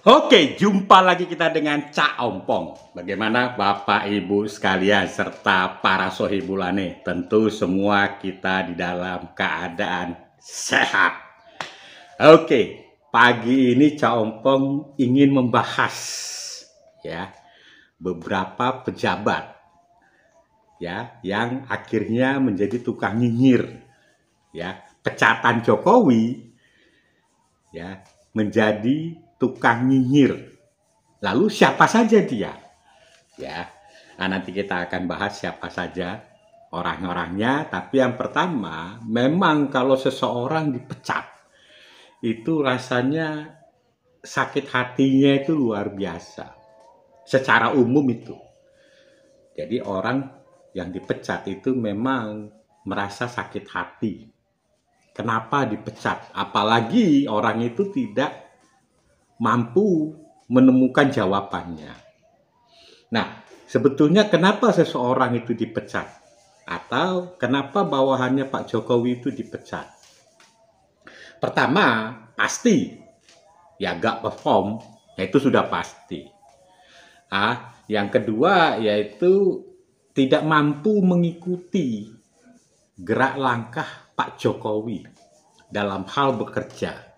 Oke, jumpa lagi kita dengan Cak Ompong. Bagaimana Bapak Ibu sekalian serta para sohibulane? Tentu semua kita di dalam keadaan sehat. Oke, pagi ini Cak Ompong ingin membahas ya beberapa pejabat ya yang akhirnya menjadi tukang nyinyir ya, pecatan Jokowi ya menjadi tukang nyinyir. Lalu siapa saja dia? Ya, nah, nanti kita akan bahas siapa saja orang-orangnya. Tapi yang pertama, memang kalau seseorang dipecat, itu rasanya sakit hatinya itu luar biasa. Secara umum itu. Jadi orang yang dipecat itu memang merasa sakit hati. Kenapa dipecat? Apalagi orang itu tidak mampu menemukan jawabannya. Nah, sebetulnya kenapa seseorang itu dipecat? Atau kenapa bawahannya Pak Jokowi itu dipecat? Pertama, pasti ya gak perform, ya itu sudah pasti. Yang kedua yaitu tidak mampu mengikuti gerak langkah Pak Jokowi dalam hal bekerja.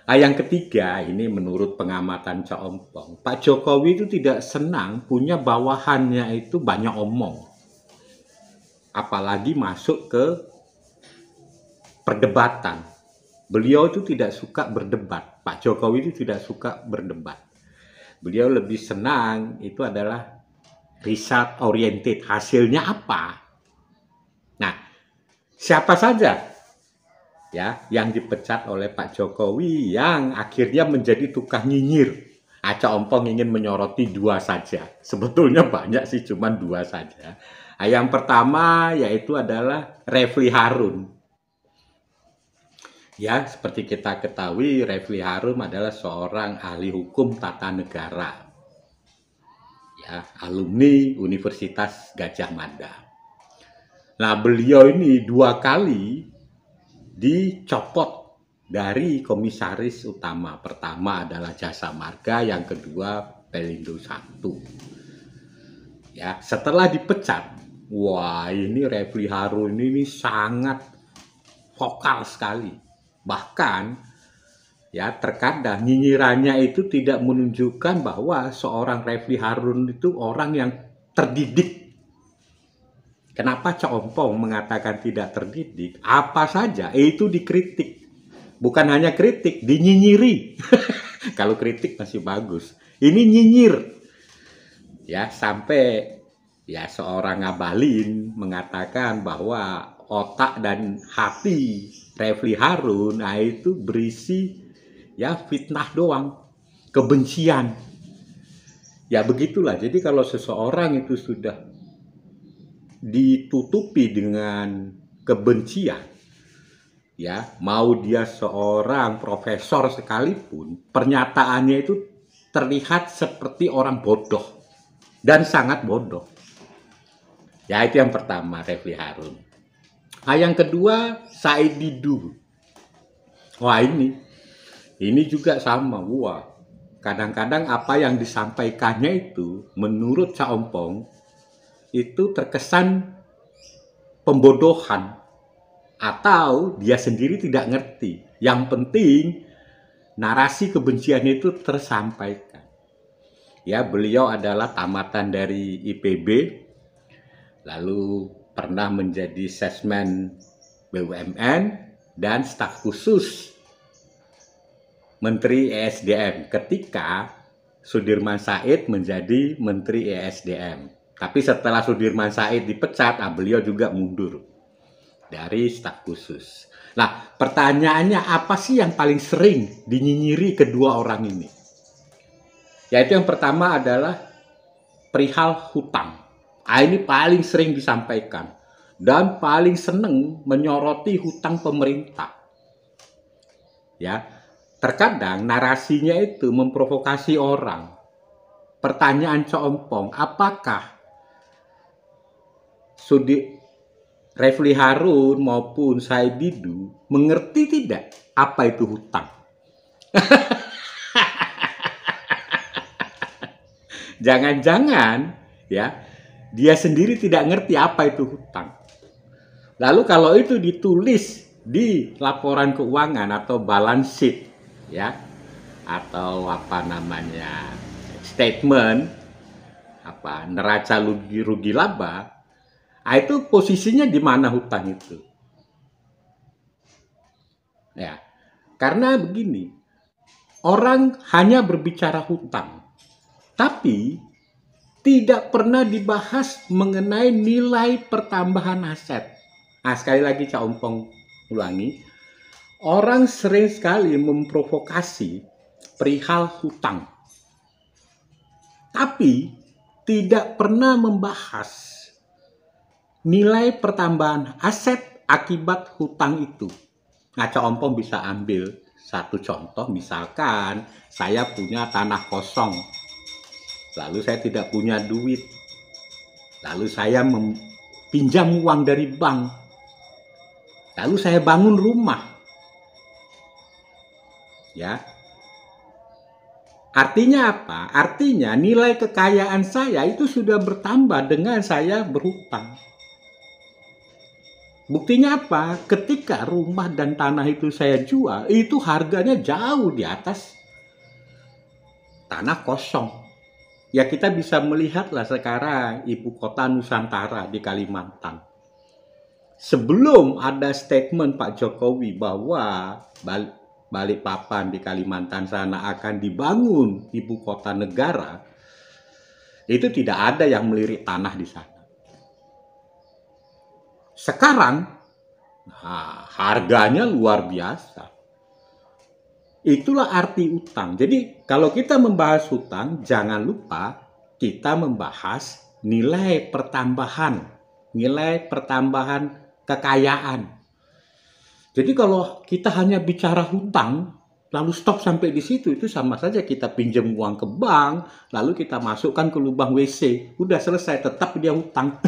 Yang ketiga, ini menurut pengamatan Cak Ompong, Pak Jokowi itu tidak senang punya bawahannya itu banyak omong. Apalagi masuk ke perdebatan. Beliau itu tidak suka berdebat. Pak Jokowi itu tidak suka berdebat. Beliau lebih senang itu adalah result oriented. Hasilnya apa? Nah, siapa saja ya yang dipecat oleh Pak Jokowi yang akhirnya menjadi tukang nyinyir? Cak Ompong ingin menyoroti dua saja. Sebetulnya banyak sih, cuman dua saja. Yang pertama yaitu adalah Refli Harun. Ya, seperti kita ketahui, Refli Harun adalah seorang ahli hukum tata negara. Ya, alumni Universitas Gadjah Mada. Nah, beliau ini dua kali dicopot dari komisaris utama. Pertama adalah Jasa Marga, yang kedua Pelindo 1. Ya, setelah dipecat, wah ini Refli Harun ini sangat vokal sekali. Bahkan ya terkadang nyinyirannya itu tidak menunjukkan bahwa seorang Refli Harun itu orang yang terdidik. Kenapa Cak Ompong mengatakan tidak terdidik? Apa saja itu dikritik. Bukan hanya kritik, dinyinyiri. Kalau kritik masih bagus. Ini nyinyir. Ya, sampai ya seorang Ngabalin mengatakan bahwa otak dan hati Refli Harun itu berisi ya fitnah doang, kebencian. Ya begitulah. Jadi kalau seseorang itu sudah ditutupi dengan kebencian, ya mau dia seorang profesor sekalipun, pernyataannya itu terlihat seperti orang bodoh dan sangat bodoh. Ya itu yang pertama, Refli Harun. Yang kedua, Said Didu. Wah ini juga sama. Wah, kadang-kadang apa yang disampaikannya itu menurut Cak Ompong itu terkesan pembodohan atau dia sendiri tidak ngerti. Yang penting narasi kebencian itu tersampaikan. Ya, beliau adalah tamatan dari IPB, lalu pernah menjadi sesmen BUMN dan staf khusus Menteri ESDM ketika Sudirman Said menjadi Menteri ESDM. Tapi setelah Sudirman Said dipecat, beliau juga mundur dari staf khusus. Nah, pertanyaannya apa sih yang paling sering dinyinyiri kedua orang ini? Yaitu yang pertama adalah perihal hutang. Ini paling sering disampaikan dan paling seneng menyoroti hutang pemerintah. Ya, terkadang narasinya itu memprovokasi orang. Pertanyaan Cak Ompong, apakah Refli Harun maupun Said Didu mengerti tidak apa itu hutang? Jangan-jangan ya dia sendiri tidak ngerti apa itu hutang. Lalu kalau itu ditulis di laporan keuangan atau balance sheet ya, atau apa namanya statement apa neraca rugi laba, itu posisinya di mana hutang itu? Ya, karena begini, orang hanya berbicara hutang, tapi tidak pernah dibahas mengenai nilai pertambahan aset. Nah, sekali lagi Cak Ompong ulangi, orang sering sekali memprovokasi perihal hutang, tapi tidak pernah membahas nilai pertambahan aset akibat hutang itu. Nah, Cak Ompong bisa ambil satu contoh, misalkan saya punya tanah kosong, lalu saya tidak punya duit, lalu saya pinjam uang dari bank, lalu saya bangun rumah. Ya. Artinya apa? Artinya nilai kekayaan saya itu sudah bertambah dengan saya berhutang. Buktinya apa? Ketika rumah dan tanah itu saya jual, itu harganya jauh di atas tanah kosong. Ya kita bisa melihatlah sekarang ibu kota Nusantara di Kalimantan. Sebelum ada statement Pak Jokowi bahwa Balikpapan di Kalimantan sana akan dibangun ibu kota negara, itu tidak ada yang melirik tanah di sana. Sekarang, harganya luar biasa. Itulah arti utang. Jadi kalau kita membahas hutang, jangan lupa kita membahas nilai pertambahan kekayaan. Jadi kalau kita hanya bicara hutang, lalu stop sampai di situ, itu sama saja kita pinjam uang ke bank, lalu kita masukkan ke lubang WC. Udah selesai, tetap dia hutang.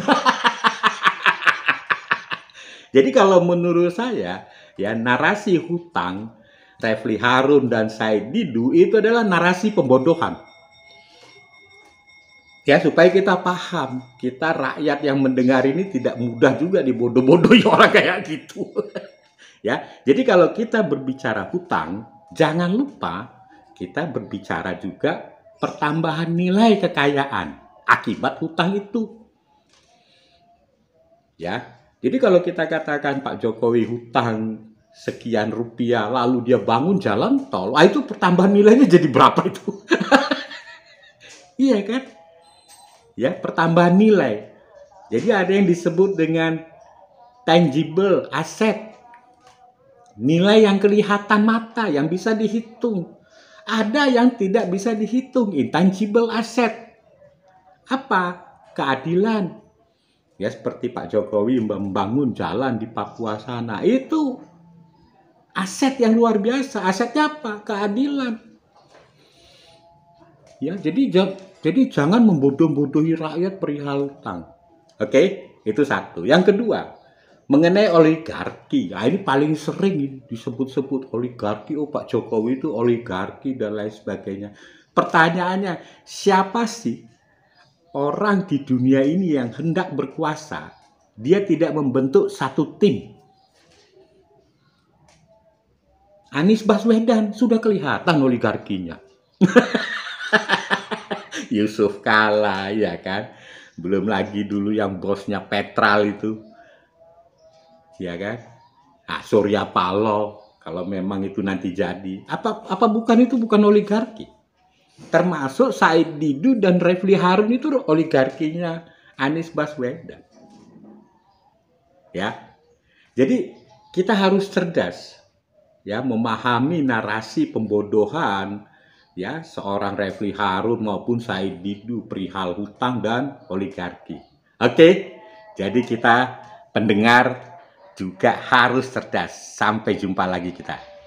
Jadi kalau menurut saya, ya narasi hutang, Refli Harun dan Said Didu itu adalah narasi pembodohan. Ya supaya kita paham, kita rakyat yang mendengar ini tidak mudah juga dibodoh-bodohi orang kayak gitu. Ya, jadi kalau kita berbicara hutang, jangan lupa kita berbicara juga pertambahan nilai kekayaan akibat hutang itu. Ya, jadi kalau kita katakan Pak Jokowi hutang sekian rupiah, lalu dia bangun jalan tol, itu pertambahan nilainya jadi berapa itu? Iya kan? Ya, pertambahan nilai. Jadi ada yang disebut dengan tangible asset. Nilai yang kelihatan mata, yang bisa dihitung. Ada yang tidak bisa dihitung, intangible asset. Apa? Keadilan. Ya seperti Pak Jokowi membangun jalan di Papua sana. Itu aset yang luar biasa. Asetnya apa? Keadilan. Ya, jadi jangan membodoh-bodohi rakyat perihal hutang. Oke? Itu satu. Yang kedua, mengenai oligarki, ini paling sering disebut-sebut oligarki. Oh Pak Jokowi itu oligarki dan lain sebagainya. Pertanyaannya, siapa sih orang di dunia ini yang hendak berkuasa, dia tidak membentuk satu tim? Anies Baswedan sudah kelihatan oligarkinya. Yusuf Kala, ya kan? Belum lagi dulu yang bosnya Petral itu. Ya kan? Surya Paloh, kalau memang itu nanti jadi. Apa bukan itu bukan oligarki? Termasuk Said Didu dan Refli Harun itu oligarkinya Anies Baswedan. Ya. Jadi kita harus cerdas ya memahami narasi pembodohan ya seorang Refli Harun maupun Said Didu perihal hutang dan oligarki. Oke. Jadi kita pendengar juga harus cerdas. Sampai jumpa lagi kita.